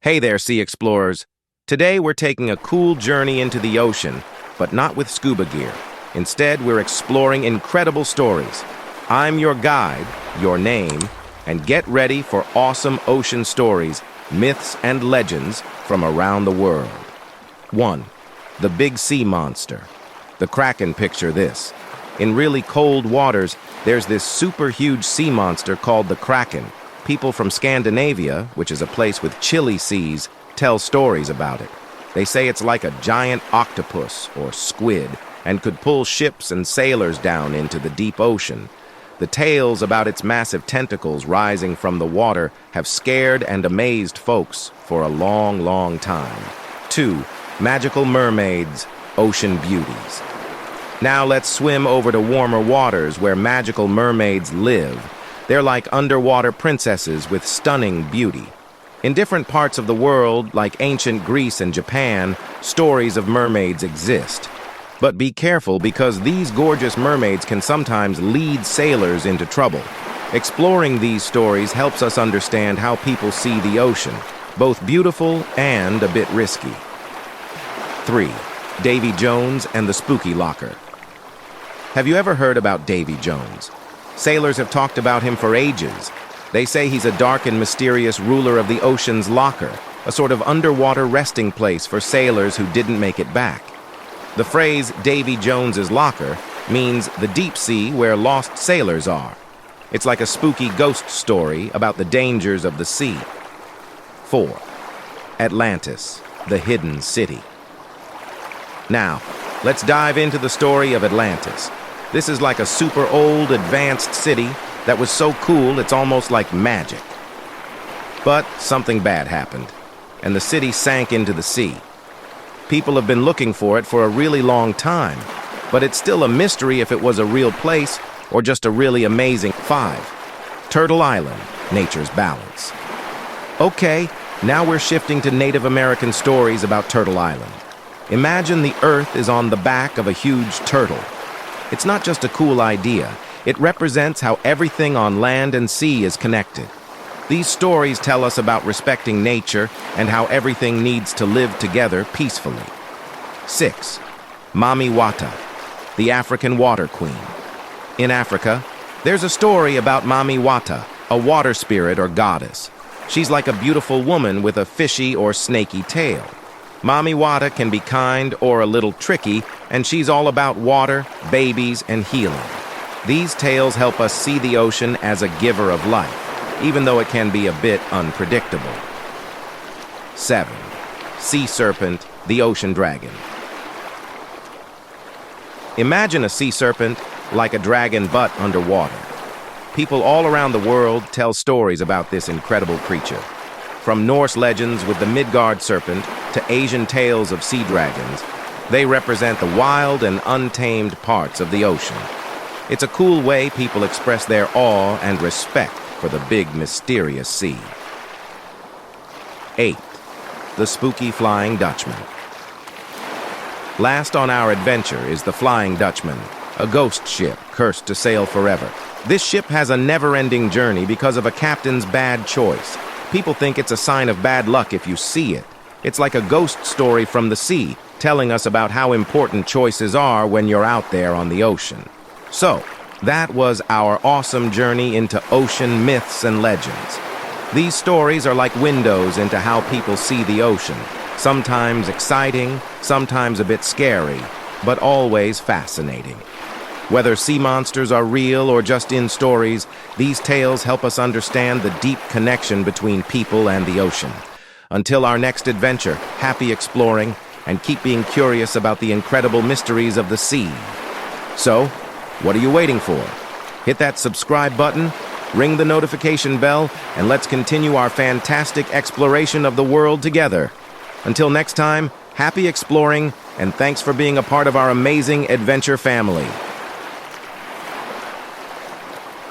Hey there, Sea Explorers. Today we're taking a cool journey into the ocean, but not with scuba gear. Instead, we're exploring incredible stories. I'm your guide, your name, and get ready for awesome ocean stories, myths, and legends from around the world. 1. The Big Sea Monster. The Kraken. Picture this. In really cold waters, there's this super huge sea monster called the Kraken. People from Scandinavia, which is a place with chilly seas, tell stories about it. They say it's like a giant octopus or squid and could pull ships and sailors down into the deep ocean. The tales about its massive tentacles rising from the water have scared and amazed folks for a long, long time. 2. Magical mermaids, ocean beauties. Now let's swim over to warmer waters where magical mermaids live. They're like underwater princesses with stunning beauty. In different parts of the world, like ancient Greece and Japan, stories of mermaids exist. But be careful because these gorgeous mermaids can sometimes lead sailors into trouble. Exploring these stories helps us understand how people see the ocean, both beautiful and a bit risky. 3. Davy Jones and the Spooky Locker. Have you ever heard about Davy Jones? Sailors have talked about him for ages. They say he's a dark and mysterious ruler of the ocean's locker, a sort of underwater resting place for sailors who didn't make it back. The phrase Davy Jones's locker means the deep sea where lost sailors are. It's like a spooky ghost story about the dangers of the sea. 4. Atlantis, the hidden city. Now, let's dive into the story of Atlantis. This is like a super old, advanced city that was so cool it's almost like magic. But something bad happened, and the city sank into the sea. People have been looking for it for a really long time, but it's still a mystery if it was a real place or just a really amazing. 5. Turtle Island, nature's balance. Okay, now we're shifting to Native American stories about Turtle Island. Imagine the Earth is on the back of a huge turtle. It's not just a cool idea. It represents how everything on land and sea is connected. These stories tell us about respecting nature and how everything needs to live together peacefully. 6. Mami Wata, the African water queen. In Africa, there's a story about Mami Wata, a water spirit or goddess. She's like a beautiful woman with a fishy or snaky tail. Mami Wata can be kind or a little tricky, and she's all about water, babies, and healing. These tales help us see the ocean as a giver of life, even though it can be a bit unpredictable. 7. Sea serpent, the ocean dragon. Imagine a sea serpent like a dragon but underwater. People all around the world tell stories about this incredible creature. From Norse legends with the Midgard serpent to Asian tales of sea dragons, they represent the wild and untamed parts of the ocean. It's a cool way people express their awe and respect for the big, mysterious sea. 8. The Spooky Flying Dutchman. Last on our adventure is the Flying Dutchman, a ghost ship cursed to sail forever. This ship has a never-ending journey because of a captain's bad choice. People think it's a sign of bad luck if you see it. It's like a ghost story from the sea, telling us about how important choices are when you're out there on the ocean. So, that was our awesome journey into ocean myths and legends. These stories are like windows into how people see the ocean. Sometimes exciting, sometimes a bit scary, but always fascinating. Whether sea monsters are real or just in stories, these tales help us understand the deep connection between people and the ocean. Until our next adventure, happy exploring and keep being curious about the incredible mysteries of the sea. So, what are you waiting for? Hit that subscribe button, ring the notification bell, and let's continue our fantastic exploration of the world together. Until next time, happy exploring, and thanks for being a part of our amazing adventure family.